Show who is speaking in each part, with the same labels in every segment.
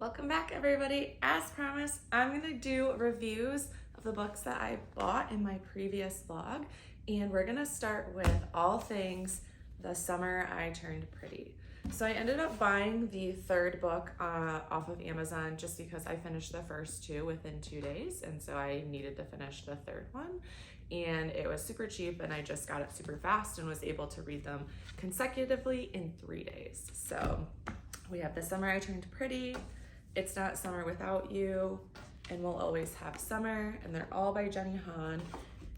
Speaker 1: Welcome back, everybody. As promised, I'm gonna do reviews of the books that I bought in my previous vlog, and we're gonna start with all things The Summer I Turned Pretty. So I ended up buying the third book off of Amazon just because I finished the first two within 2 days, and so I needed to finish the third one. And it was super cheap, and I just got it super fast and was able to read them consecutively in 3 days. So we have The Summer I Turned Pretty, It's Not Summer Without You, and We'll Always Have Summer, and they're all by Jenny Han.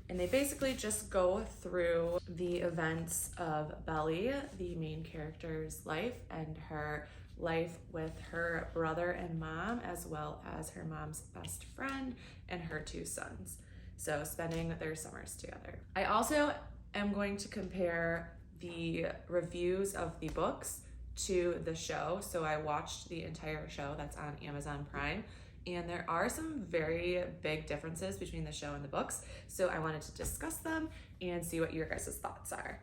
Speaker 1: And they basically just go through the events of Belly, the main character's life, and her life with her brother and mom, as well as her mom's best friend and her 2 sons. So spending their summers together. I also am going to compare the reviews of the books to the show. So I watched the entire show that's on Amazon Prime, and there are some very big differences between the show and the books. So I wanted to discuss them and see what your guys' thoughts are.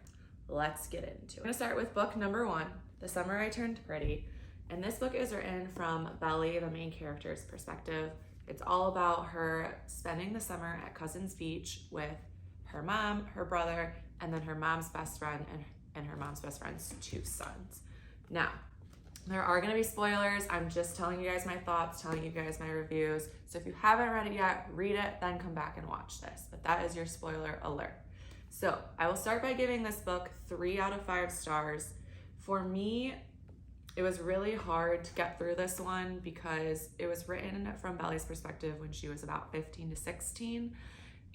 Speaker 1: Let's get into it. I'm gonna start with book number 1, The Summer I Turned Pretty. And this book is written from Belly, the main character's perspective. It's all about her spending the summer at Cousins Beach with her mom, her brother, and then her mom's best friend and her mom's best friend's 2 sons. Now, there are gonna be spoilers. I'm just telling you guys my thoughts, telling you guys my reviews. So if you haven't read it yet, read it, then come back and watch this. But that is your spoiler alert. So I will start by giving this book 3 out of 5 stars. For me, it was really hard to get through this one because it was written from Belly's perspective when she was about 15 to 16.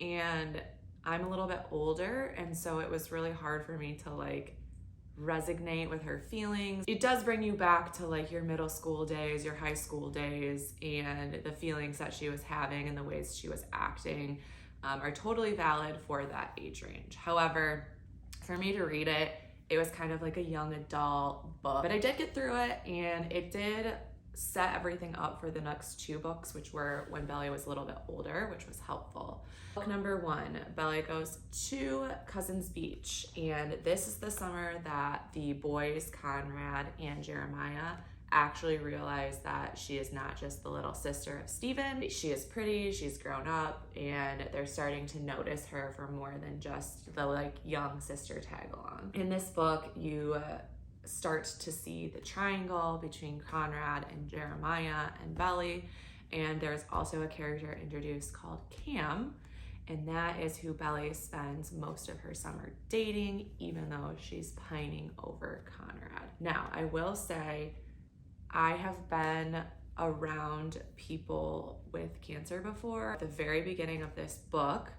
Speaker 1: And I'm a little bit older, and so it was really hard for me to resonate with her feelings. It does bring you back to your middle school days, your high school days, and the feelings that she was having and the ways she was acting are totally valid for that age range. However, for me to read it, it was kind of like a young adult book, but I did get through it, and it did set everything up for the next 2 books, which were when Belly was a little bit older, which was helpful. Book number 1, Belly goes to Cousins Beach, and this is the summer that the boys, Conrad and Jeremiah, actually realize that she is not just the little sister of Stephen. She is pretty, she's grown up, and they're starting to notice her for more than just the young sister tag along. In this book, you start to see the triangle between Conrad and Jeremiah and Belly, and there's also a character introduced called Cam, and that is who Belly spends most of her summer dating, even though she's pining over Conrad. Now, I will say, I have been around people with cancer before. At the very beginning of this book,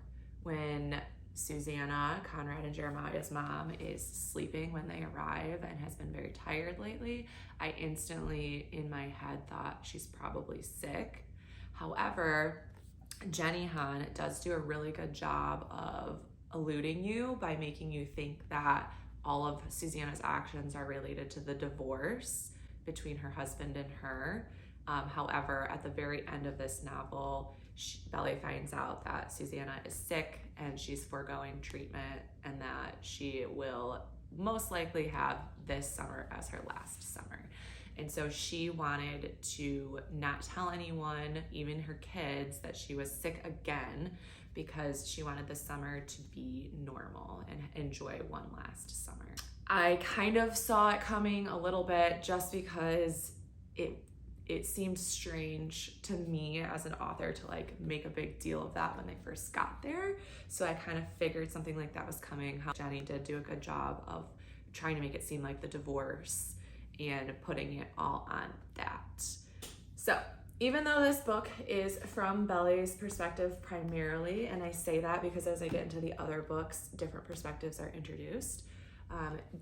Speaker 1: when Susanna, Conrad and Jeremiah's mom, is sleeping when they arrive and has been very tired lately, I instantly, in my head, thought she's probably sick. However, Jenny Han does do a really good job of eluding you by making you think that all of Susanna's actions are related to the divorce between her husband and her. However, at the very end of this novel, Belly finds out that Susanna is sick and she's foregoing treatment, and that she will most likely have this summer as her last summer. And so she wanted to not tell anyone, even her kids, that she was sick again, because she wanted the summer to be normal and enjoy one last summer. I kind of saw it coming a little bit just because it seemed strange to me as an author to make a big deal of that when they first got there. So I kind of figured something like that was coming. How Jenny did do a good job of trying to make it seem like the divorce and putting it all on that. So even though this book is from Belly's perspective primarily, and I say that because as I get into the other books, different perspectives are introduced,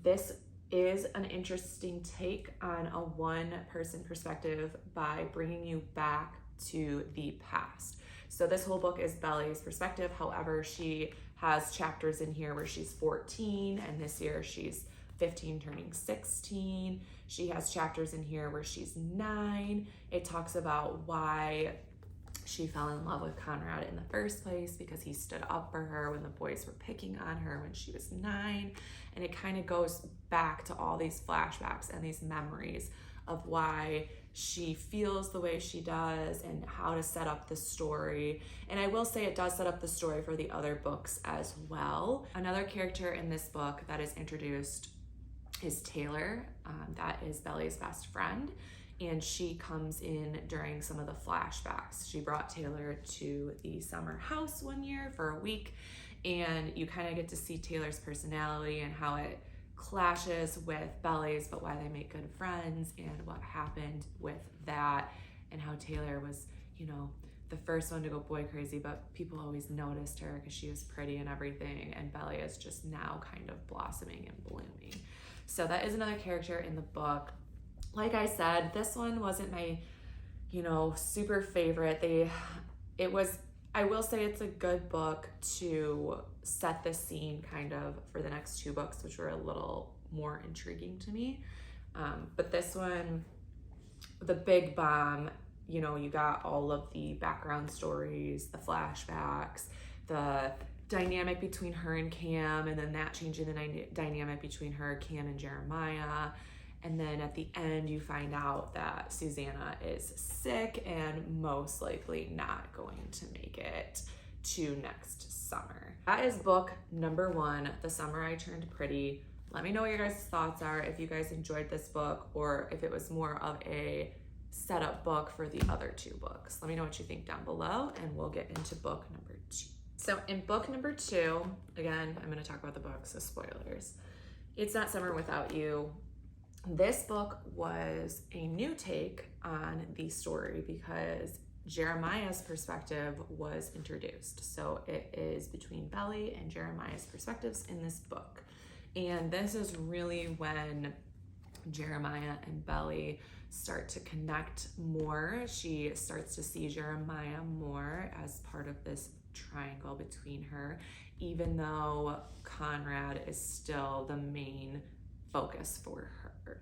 Speaker 1: this is an interesting take on a one-person perspective by bringing you back to the past. So this whole book is Belly's perspective. However, she has chapters in here where she's 14, and this year she's 15 turning 16. She has chapters in here where she's 9. It talks about why she fell in love with Conrad in the first place, because he stood up for her when the boys were picking on her when she was 9. And it kind of goes back to all these flashbacks and these memories of why she feels the way she does and how to set up the story. And I will say it does set up the story for the other books as well. Another character in this book that is introduced is Taylor. That is Belly's best friend. And she comes in during some of the flashbacks. She brought Taylor to the summer house one year for a week, and you kind of get to see Taylor's personality and how it clashes with Belly's, but why they make good friends and what happened with that, and how Taylor was, you know, the first one to go boy crazy, but people always noticed her because she was pretty and everything, and Belly is just now kind of blossoming and blooming. So that is another character in the book. Like I said, this one wasn't my, super favorite. I will say it's a good book to set the scene kind of for the next two books, which were a little more intriguing to me. But this one, the big bomb, you got all of the background stories, the flashbacks, the dynamic between her and Cam, and then that changing the dynamic between her, Cam, and Jeremiah. And then at the end, you find out that Susanna is sick and most likely not going to make it to next summer. That is book number 1, The Summer I Turned Pretty. Let me know what your guys' thoughts are, if you guys enjoyed this book or if it was more of a setup book for the other 2 books. Let me know what you think down below, and we'll get into book number 2. So in book number 2, again, I'm going to talk about the book, so spoilers. It's Not Summer Without You. This book was a new take on the story because Jeremiah's perspective was introduced. So it is between Belly and Jeremiah's perspectives in this book. And this is really when Jeremiah and Belly start to connect more. She starts to see Jeremiah more as part of this triangle between her, even though Conrad is still the main focus for her.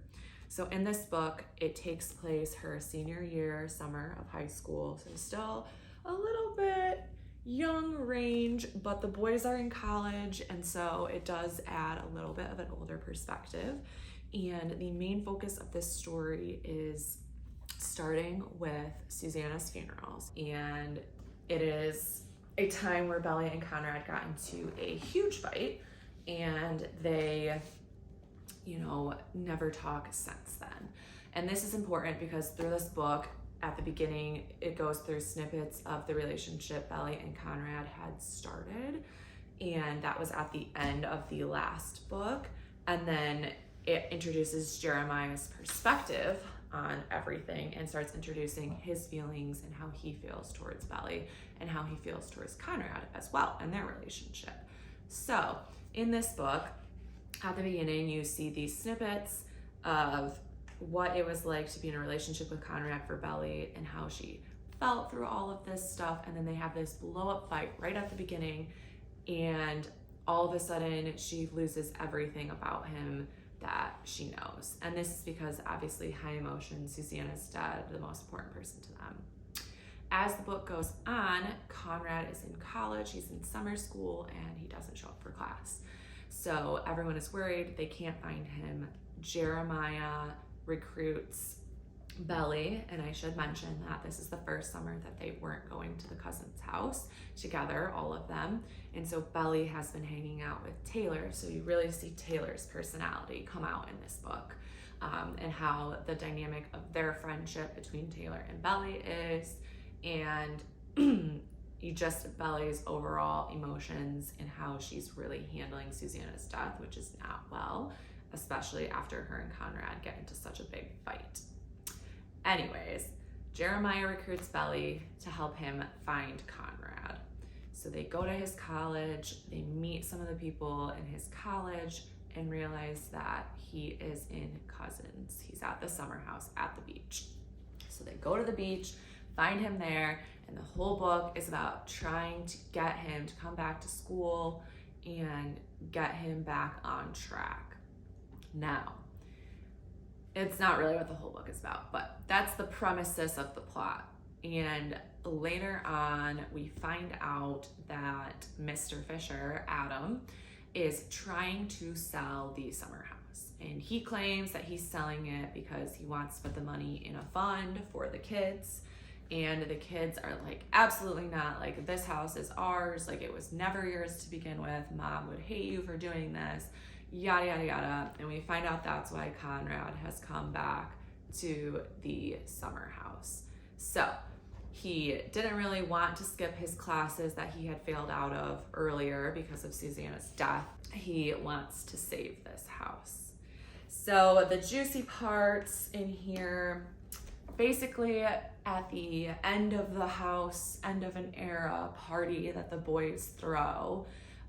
Speaker 1: So in this book, it takes place her senior year, summer of high school. So still a little bit young range, but the boys are in college, and so it does add a little bit of an older perspective. And the main focus of this story is starting with Susanna's funerals. And it is a time where Belly and Conrad got into a huge fight, and they never talk since then. And this is important because through this book, at the beginning, it goes through snippets of the relationship Belly and Conrad had started, and that was at the end of the last book. And then it introduces Jeremiah's perspective on everything and starts introducing his feelings and how he feels towards Belly and how he feels towards Conrad as well and their relationship. So in this book, at the beginning, you see these snippets of what it was like to be in a relationship with Conrad for Belly and how she felt through all of this stuff. And then they have this blow-up fight right at the beginning, and all of a sudden she loses everything about him that she knows. And this is because obviously high emotion, Susanna's dead, the most important person to them. As the book goes on, Conrad is in college, he's in summer school, and he doesn't show up for class. So everyone is worried, they can't find him. Jeremiah recruits Belly, and I should mention that this is the first summer that they weren't going to the cousin's house together, all of them. And so Belly has been hanging out with Taylor, so you really see Taylor's personality come out in this book, and how the dynamic of their friendship between Taylor and Belly is, and Belly's overall emotions and how she's really handling Susanna's death, which is not well, especially after her and Conrad get into such a big fight. Anyways, Jeremiah recruits Belly to help him find Conrad. So they go to his college, they meet some of the people in his college and realize that he is in Cousins. He's at the summer house at the beach. So they go to the beach, find him there, and the whole book is about trying to get him to come back to school and get him back on track. Now, it's not really what the whole book is about, but that's the premises of the plot. And later on, we find out that Mr. Fisher, Adam, is trying to sell the summer house. house. And he claims that he's selling it because he wants to put the money in a fund for the kids. And the kids are like, absolutely not. Like, this house is ours. Like, it was never yours to begin with. Mom would hate you for doing this, yada, yada, yada. And we find out that's why Conrad has come back to the summer house. So he didn't really want to skip his classes that he had failed out of earlier because of Susanna's death. He wants to save this house. So the juicy parts in here, basically at the end of the house, end of an era party that the boys throw,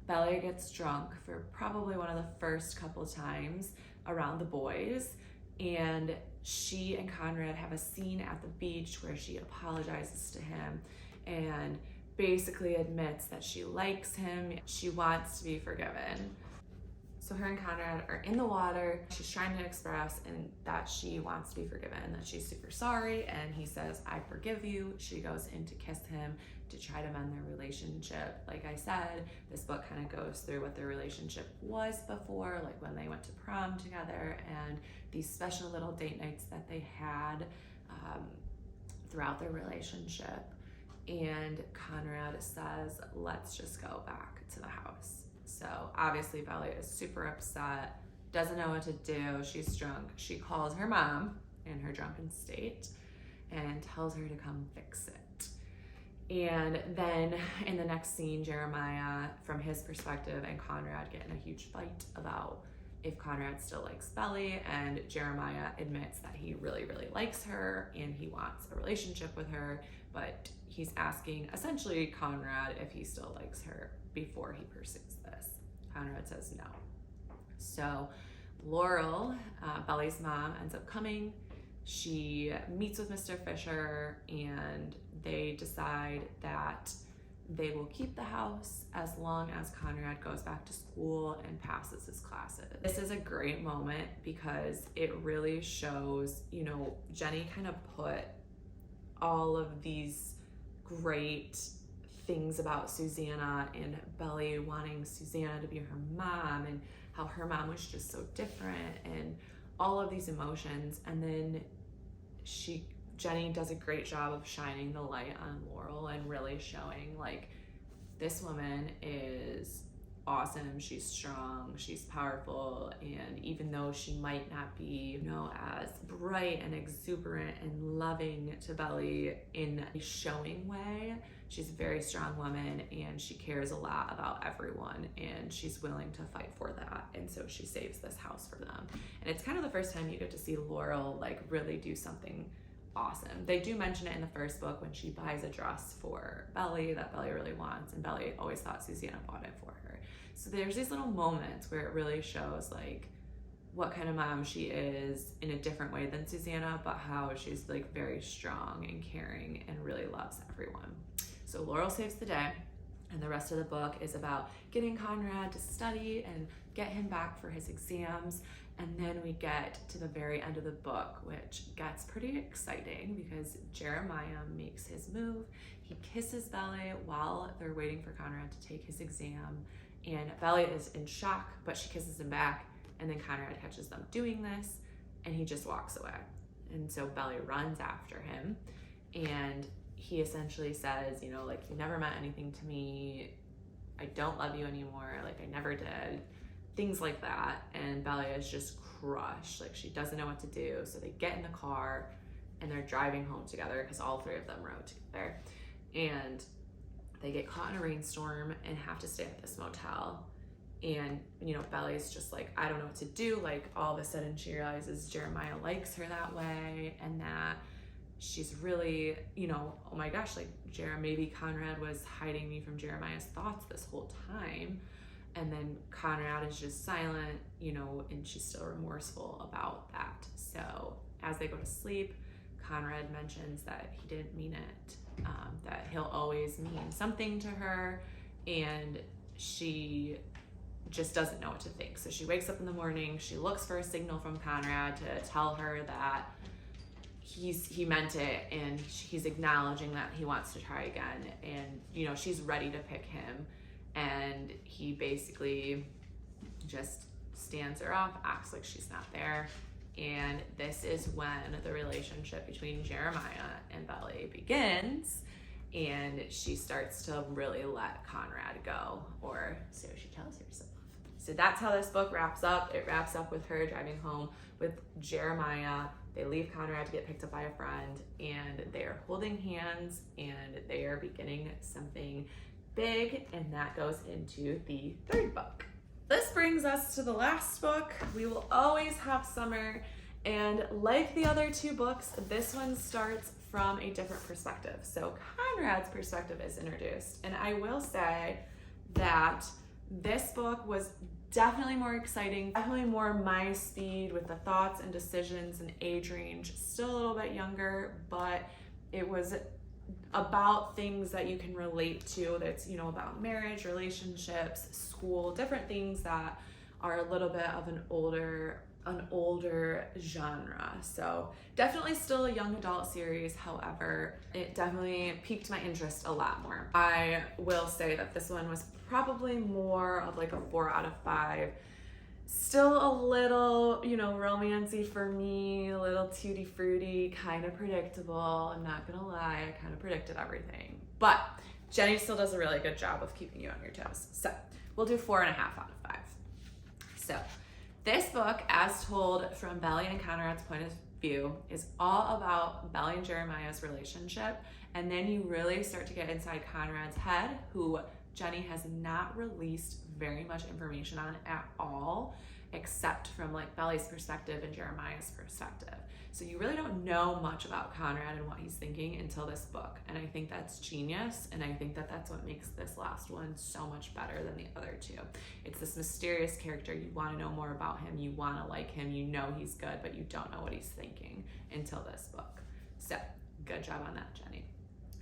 Speaker 1: Bella gets drunk for probably one of the first couple times around the boys, and she and Conrad have a scene at the beach where she apologizes to him and basically admits that she likes him. She wants to be forgiven. So her and Conrad are in the water. She's trying to express and that she wants to be forgiven, that she's super sorry, and he says, I forgive you. She goes in to kiss him to try to mend their relationship. Like I said, this book kind of goes through what their relationship was before, like when they went to prom together and these special little date nights that they had throughout their relationship. And Conrad says, let's just go back to the house. So obviously Bella is super upset, doesn't know what to do. She's drunk. She calls her mom in her drunken state and tells her to come fix it. And then in the next scene, Jeremiah, from his perspective, and Conrad get in a huge fight about if Conrad still likes Belly, and Jeremiah admits that he really, really likes her and he wants a relationship with her, but he's asking essentially Conrad if he still likes her before he pursues this. Conrad says no. So Laurel, Belly's mom, ends up coming. She meets with Mr. Fisher and they decide that they will keep the house as long as Conrad goes back to school and passes his classes. This is a great moment because it really shows, you know, Jenny kind of put all of these great things about Susanna and Belly wanting Susanna to be her mom and how her mom was just so different and all of these emotions. And then Jenny does a great job of shining the light on Laurel and really showing like this woman is awesome, she's strong, she's powerful, and even though she might not be, you know, as bright and exuberant and loving to Belly in a showing way, she's a very strong woman and she cares a lot about everyone and she's willing to fight for that. And so she saves this house for them. And it's kind of the first time you get to see Laurel like really do something awesome. They do mention it in the first book when she buys a dress for Belly that Belly really wants, and Belly always thought Susanna bought it for her. So there's these little moments where it really shows like what kind of mom she is in a different way than Susanna, but how she's like very strong and caring and really loves everyone. So Laurel saves the day, and the rest of the book is about getting Conrad to study and get him back for his exams. And then we get to the very end of the book, which gets pretty exciting because Jeremiah makes his move. He kisses Belly while they're waiting for Conrad to take his exam. And Belly is in shock, but she kisses him back. And then Conrad catches them doing this and he just walks away. And so Belly runs after him. And he essentially says, you know, like, you never meant anything to me. I don't love you anymore. Like, I never did. Things like that. And Belly is just crushed. Like, she doesn't know what to do. So they get in the car and they're driving home together because all three of them rode together. And they get caught in a rainstorm and have to stay at this motel. And, you know, Belly's just like, I don't know what to do. Like, all of a sudden she realizes Jeremiah likes her that way and that she's really, you know, oh my gosh, like, maybe Conrad was hiding me from Jeremiah's thoughts this whole time. And then Conrad is just silent, you know, and she's still remorseful about that. So as they go to sleep, Conrad mentions that he didn't mean it, that he'll always mean something to her, and she just doesn't know what to think. So she wakes up in the morning, she looks for a signal from Conrad to tell her that he meant it, and he's acknowledging that he wants to try again, and, you know, she's ready to pick him. And he basically just stands her off, acts like she's not there. And this is when the relationship between Jeremiah and Belly begins, and she starts to really let Conrad go, or so she tells herself. So that's how this book wraps up. It wraps up with her driving home with Jeremiah. They leave Conrad to get picked up by a friend, and they are holding hands, and they are beginning something big, and that goes into the third book. This brings us to the last book. We Will Always Have Summer, and like the other two books, this one starts from a different perspective. So Conrad's perspective is introduced, and I will say that this book was definitely more exciting, definitely more my speed with the thoughts and decisions and age range. Still a little bit younger, but it was about things that you can relate to. That's, you know, about marriage, relationships, school, different things that are a little bit of an older genre. So definitely still a young adult series. However, it definitely piqued my interest a lot more. I will say that this one was probably more of like a 4 out of 5. Still a little, you know, romancy for me, a little tutti frutti, kind of predictable. I'm not gonna lie, I kind of predicted everything. But Jenny still does a really good job of keeping you on your toes. So we'll do 4.5 out of 5. So this book, as told from Belly and Conrad's point of view, is all about Belly and Jeremiah's relationship. And then you really start to get inside Conrad's head, who Jenny has not released very much information on at all, except from like Belly's perspective and Jeremiah's perspective. So you really don't know much about Conrad and what he's thinking until this book. And I think that's genius. And I think that that's what makes this last one so much better than the other two. It's this mysterious character. You want to know more about him. You want to like him. You know he's good, but you don't know what he's thinking until this book. So good job on that, Jenny.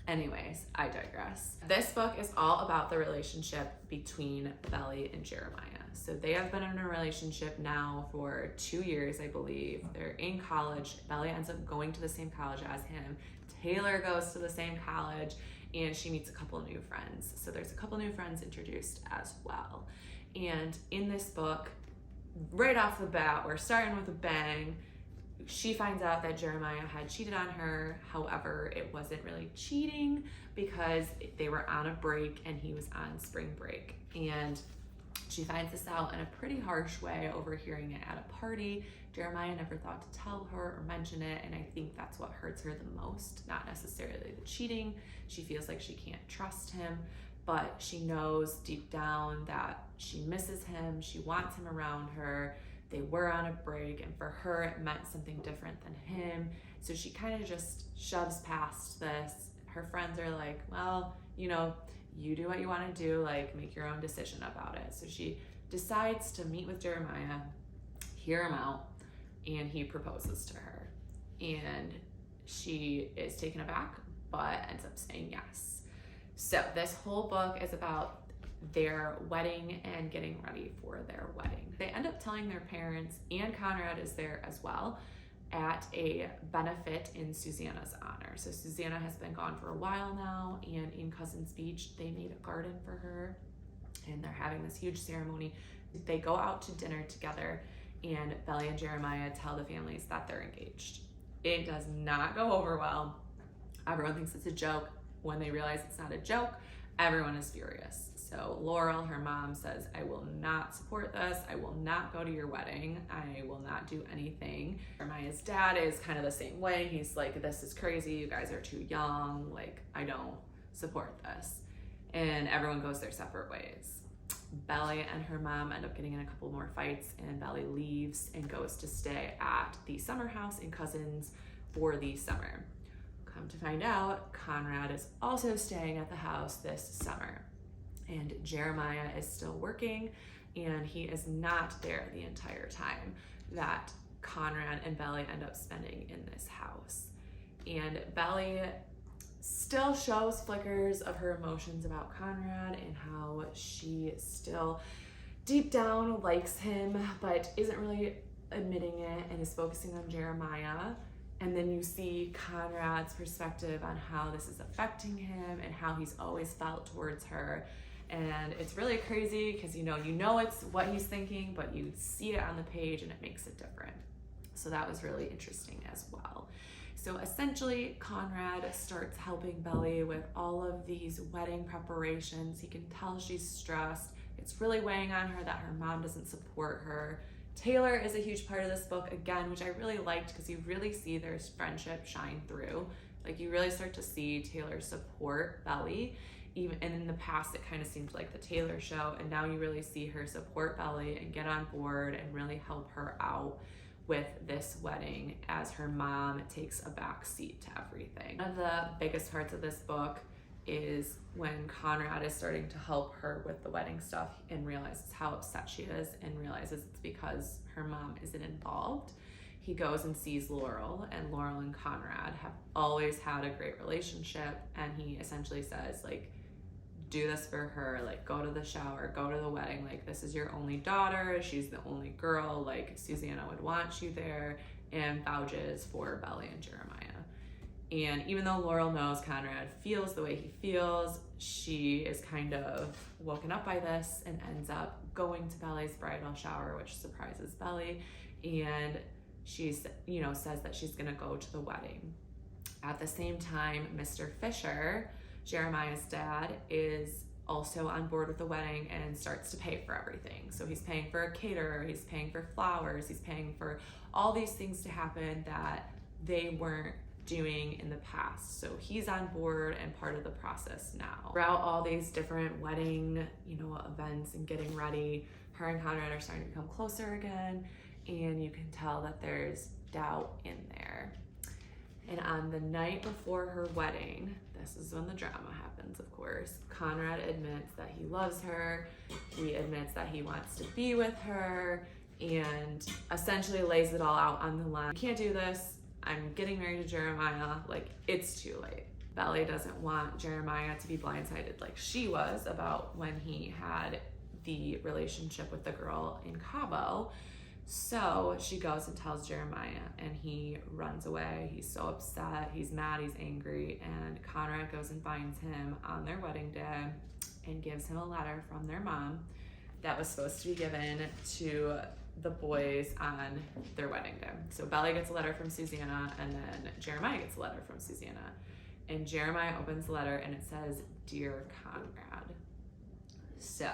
Speaker 1: Anyways, I digress. This book is all about the relationship between Belly and Jeremiah. So they have been in a relationship now for 2 years, I believe. They're in college. Belly ends up going to the same college as him. Taylor goes to the same college, and she meets a couple of new friends. So there's a couple new friends introduced as well. And in this book, right off the bat, we're starting with a bang. She finds out that Jeremiah had cheated on her. However, it wasn't really cheating because they were on a break and he was on spring break. And she finds this out in a pretty harsh way, overhearing it at a party. Jeremiah never thought to tell her or mention it, and I think that's what hurts her the most, not necessarily the cheating. She feels like she can't trust him, but she knows deep down that she misses him. She wants him around her. They were on a break, and for her, it meant something different than him. So she kind of just shoves past this. Her friends are like, well, you know, you do what you want to do, like make your own decision about it. So she decides to meet with Jeremiah, hear him out, and he proposes to her. And she is taken aback, but ends up saying yes. So this whole book is about their wedding and getting ready for their wedding. They end up telling their parents, and Conrad is there as well, at a benefit in Susanna's honor. So Susanna has been gone for a while now, and in Cousins Beach, they made a garden for her, and they're having this huge ceremony. They go out to dinner together, and Belly and Jeremiah tell the families that they're engaged. It does not go over well. Everyone thinks it's a joke. When they realize it's not a joke, everyone is furious. So Laurel, her mom, says, I will not support this. I will not go to your wedding. I will not do anything. Jeremiah's dad is kind of the same way. He's like, this is crazy. You guys are too young. Like, I don't support this. And everyone goes their separate ways. Belly and her mom end up getting in a couple more fights, and Belly leaves and goes to stay at the summer house in Cousins for the summer. Come to find out, Conrad is also staying at the house this summer. And Jeremiah is still working, and he is not there the entire time that Conrad and Belly end up spending in this house. And Belly still shows flickers of her emotions about Conrad and how she still deep down likes him, but isn't really admitting it and is focusing on Jeremiah. And then you see Conrad's perspective on how this is affecting him and how he's always felt towards her. And it's really crazy because you know it's what he's thinking, but you see it on the page and it makes it different. So that was really interesting as well. So essentially, Conrad starts helping Belly with all of these wedding preparations. He can tell she's stressed. It's really weighing on her that her mom doesn't support her. Taylor is a huge part of this book, again, which I really liked because you really see their friendship shine through. Like, you really start to see Taylor support Belly. And in the past, it kind of seemed like the Taylor show, and now you really see her support Belly and get on board and really help her out with this wedding as her mom takes a back seat to everything. One of the biggest parts of this book is when Conrad is starting to help her with the wedding stuff and realizes how upset she is and realizes it's because her mom isn't involved. He goes and sees Laurel, and Laurel and Conrad have always had a great relationship, and he essentially says, like, do this for her, like, go to the shower, go to the wedding, like, this is your only daughter, she's the only girl, like, Susanna would want you there, and vouches for Belly and Jeremiah. And even though Laurel knows Conrad feels the way he feels, she is kind of woken up by this and ends up going to Belly's bridal shower, which surprises Belly, and she's, says that she's gonna go to the wedding. At the same time, Mr. Fisher, Jeremiah's dad, is also on board with the wedding and starts to pay for everything. So he's paying for a caterer, he's paying for flowers, he's paying for all these things to happen that they weren't doing in the past. So he's on board and part of the process now. Throughout all these different wedding, events and getting ready, her and Conrad are starting to become closer again, and you can tell that there's doubt in there. And on the night before her wedding, this is when the drama happens, of course, Conrad admits that he loves her, he admits that he wants to be with her, and essentially lays it all out on the line. I can't do this, I'm getting married to Jeremiah, like, it's too late. Belly doesn't want Jeremiah to be blindsided like she was about when he had the relationship with the girl in Cabo. So she goes and tells Jeremiah, and he runs away. He's so upset, he's mad, he's angry, and Conrad goes and finds him on their wedding day and gives him a letter from their mom that was supposed to be given to the boys on their wedding day. So Belly gets a letter from Susanna, and then Jeremiah gets a letter from Susanna. And Jeremiah opens the letter and it says, "Dear Conrad." So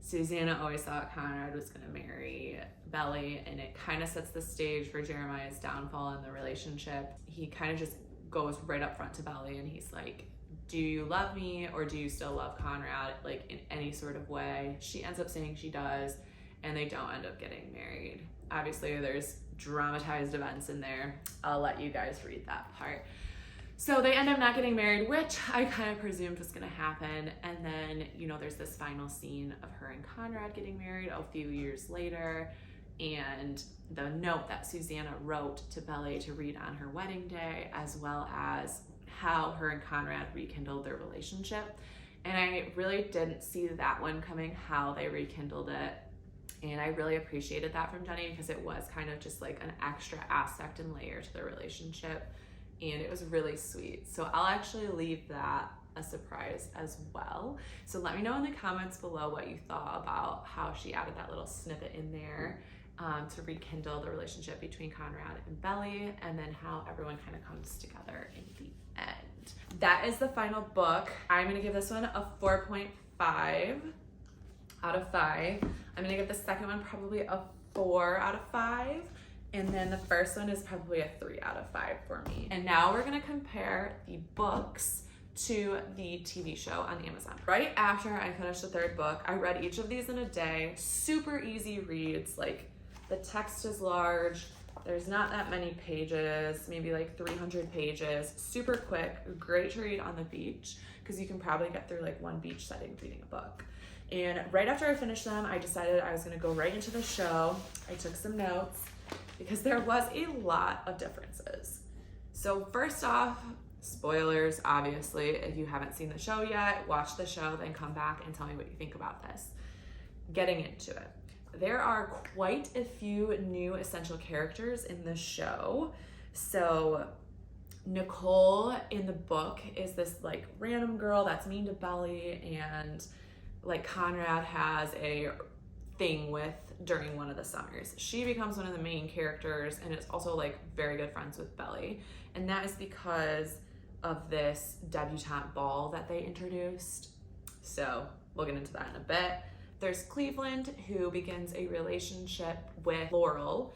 Speaker 1: Susanna always thought Conrad was gonna marry Belly, and it kind of sets the stage for Jeremiah's downfall in the relationship. He kind of just goes right up front to Belly and he's like, do you love me, or do you still love Conrad, like, in any sort of way? She ends up saying she does, and they don't end up getting married. Obviously, there's dramatized events in there. I'll let you guys read that part. So they end up not getting married, which I kind of presumed was gonna happen. And then, there's this final scene of her and Conrad getting married a few years later, and the note that Susanna wrote to Belly to read on her wedding day, as well as how her and Conrad rekindled their relationship. And I really didn't see that one coming, how they rekindled it. And I really appreciated that from Jenny, because it was kind of just like an extra aspect and layer to their relationship. And it was really sweet. So I'll actually leave that a surprise as well. So let me know in the comments below what you thought about how she added that little snippet in there to rekindle the relationship between Conrad and Belly, and then how everyone kind of comes together in the end. That is the final book. I'm gonna give this one a 4.5 out of 5. I'm gonna give the second one probably a 4 out of 5. And then the first one is probably a 3 out of 5 for me. And now we're gonna compare the books to the TV show on Amazon. Right after I finished the third book, I read each of these in a day. Super easy reads, like, the text is large, there's not that many pages, maybe like 300 pages, super quick, great to read on the beach, because you can probably get through like one beach setting reading a book. And right after I finished them, I decided I was gonna go right into the show. I took some notes, because there was a lot of differences. So first off, spoilers, obviously. If you haven't seen the show yet, watch the show, then come back and tell me what you think about this. Getting into it. There are quite a few new essential characters in the show. So Nicole in the book is this like random girl that's mean to Belly, and like Conrad has a thing with during one of the summers. She becomes one of the main characters and is also like very good friends with Belly. And that is because of this debutante ball that they introduced. So we'll get into that in a bit. There's Cleveland, who begins a relationship with Laurel,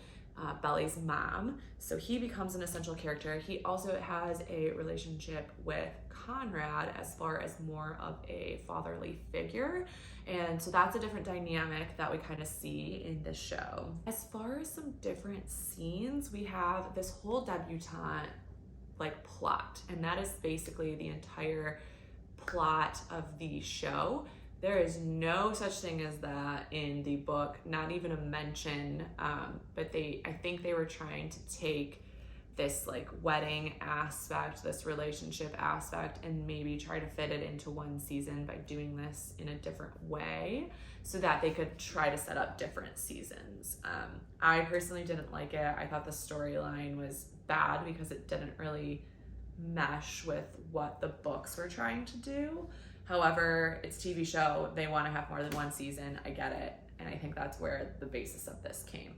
Speaker 1: Belly's mom. So he becomes an essential character. He also has a relationship with Conrad as far as more of a fatherly figure. And so that's a different dynamic that we kind of see in the show. As far as some different scenes, we have this whole debutante like plot, and that is basically the entire plot of the show. There is no such thing as that in the book, not even a mention, but I think they were trying to take this like wedding aspect, this relationship aspect, and maybe try to fit it into one season by doing this in a different way so that they could try to set up different seasons. I personally didn't like it. I thought the storyline was bad because it didn't really mesh with what the books were trying to do. However, it's a TV show. They want to have more than one season. I get it. And I think that's where the basis of this came.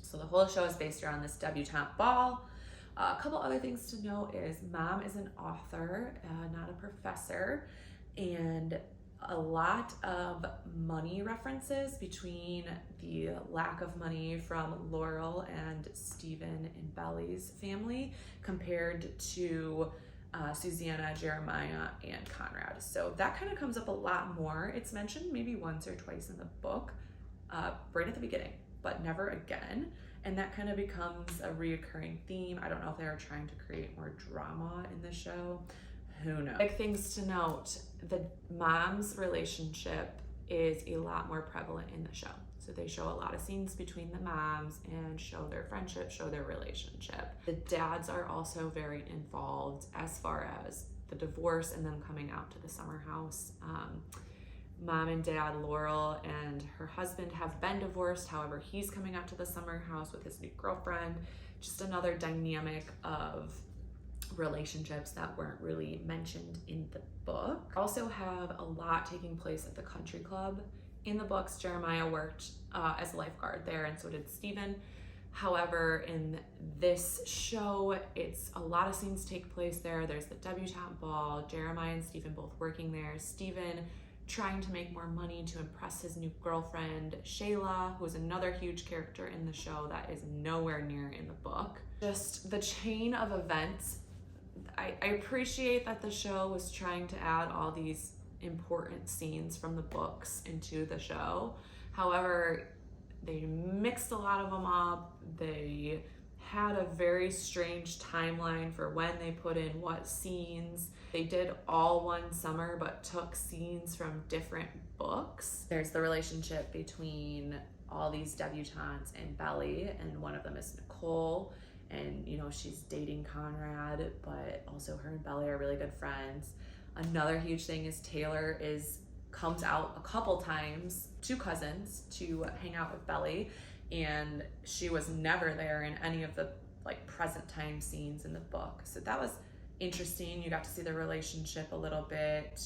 Speaker 1: So the whole show is based around this debutante ball. A couple other things to note is Mom is an author, not a professor, and a lot of money references between the lack of money from Laurel and Stephen and Belly's family compared to Susanna, Jeremiah, and Conrad. So that kind of comes up a lot more. It's mentioned maybe once or twice in the book, right at the beginning, but never again. And that kind of becomes a reoccurring theme. I don't know if they were trying to create more drama in the show. Who knows? Big things to note, the mom's relationship is a lot more prevalent in the show. So they show a lot of scenes between the moms and show their friendship, show their relationship. The dads are also very involved as far as the divorce and them coming out to the summer house. Mom and dad, Laurel and her husband, have been divorced. However, he's coming out to the summer house with his new girlfriend. Just another dynamic of relationships that weren't really mentioned in the book. Also have a lot taking place at the country club. In the books, Jeremiah worked as a lifeguard there, and so did Stephen. However, in this show, it's a lot of scenes take place there. There's the debutante ball, Jeremiah and Stephen both working there. Stephen trying to make more money to impress his new girlfriend, Shayla, who is another huge character in the show that is nowhere near in the book. Just the chain of events. I appreciate that the show was trying to add all these important scenes from the books into the show. However, they mixed a lot of them up. They had a very strange timeline for when they put in what scenes. They did all one summer but took scenes from different books. There's the relationship between all these debutantes and Belly, and one of them is Nicole, and you know, she's dating Conrad, but also her and Belly are really good friends. Another huge thing is Taylor comes out a couple times, two cousins, to hang out with Belly, and she was never there in any of the like present time scenes in the book. So that was interesting. You got to see the relationship a little bit,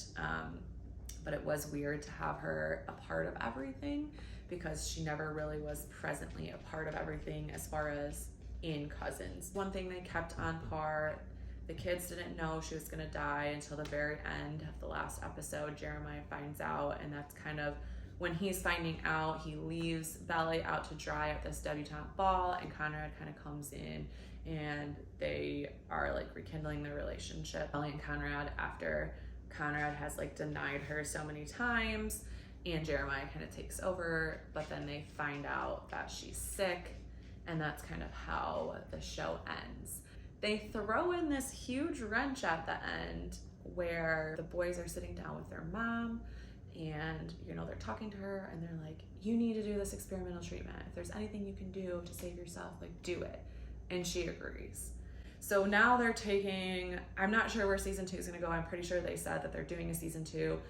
Speaker 1: but it was weird to have her a part of everything because she never really was presently a part of everything as far as in Cousins. One thing they kept on par, the kids didn't know she was gonna die until the very end of the last episode. Jeremiah finds out, and that's kind of when he's finding out. He leaves Belly out to dry at this debutante ball, and Conrad kind of comes in, and they are like rekindling their relationship. Belly and Conrad, after Conrad has like denied her so many times, and Jeremiah kind of takes over, but then they find out that she's sick, and that's kind of how the show ends. They throw in this huge wrench at the end where the boys are sitting down with their mom, and you know, they're talking to her, and they're like, you need to do this experimental treatment. If there's anything you can do to save yourself, like, do it. And she agrees. So now they're taking, I'm not sure where season 2 is gonna go. I'm pretty sure they said that they're doing a season 2,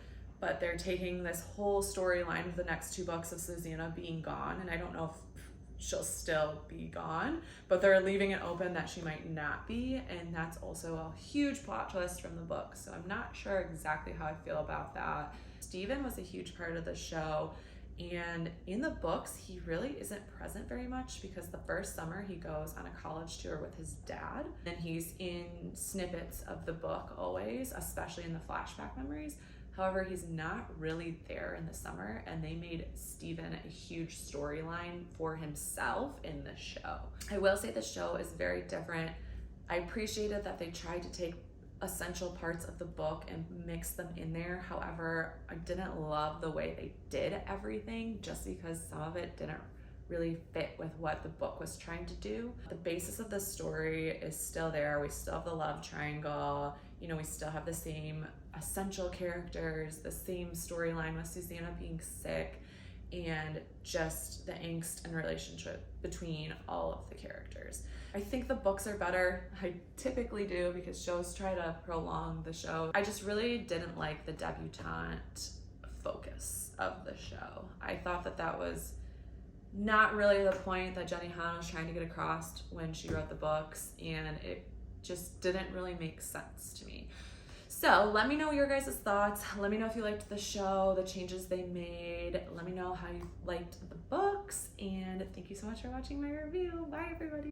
Speaker 1: but they're taking this whole storyline of the next 2 books of Susanna being gone, and I don't know if she'll still be gone, but they're leaving it open that she might not be, and that's also a huge plot twist from the book. So I'm not sure exactly how I feel about that. Stephen was a huge part of the show, and in the books, he really isn't present very much because the first summer he goes on a college tour with his dad, and he's in snippets of the book always, especially in the flashback memories. However, he's not really there in the summer, and they made Stephen a huge storyline for himself in the show. I will say the show is very different. I appreciated that they tried to take essential parts of the book and mix them in there. However, I didn't love the way they did everything just because some of it didn't really fit with what the book was trying to do. The basis of the story is still there. We still have the love triangle. You know, we still have the same essential characters, the same storyline with Susanna being sick, and just the angst and relationship between all of the characters. I think the books are better. I typically do because shows try to prolong the show. I just really didn't like the debutante focus of the show. I thought that that was not really the point that Jenny Han was trying to get across when she wrote the books, and it just didn't really make sense to me. So let me know your guys' thoughts. Let me know if you liked the show, the changes they made. Let me know how you liked the books, and thank you so much for watching my review. Bye, everybody.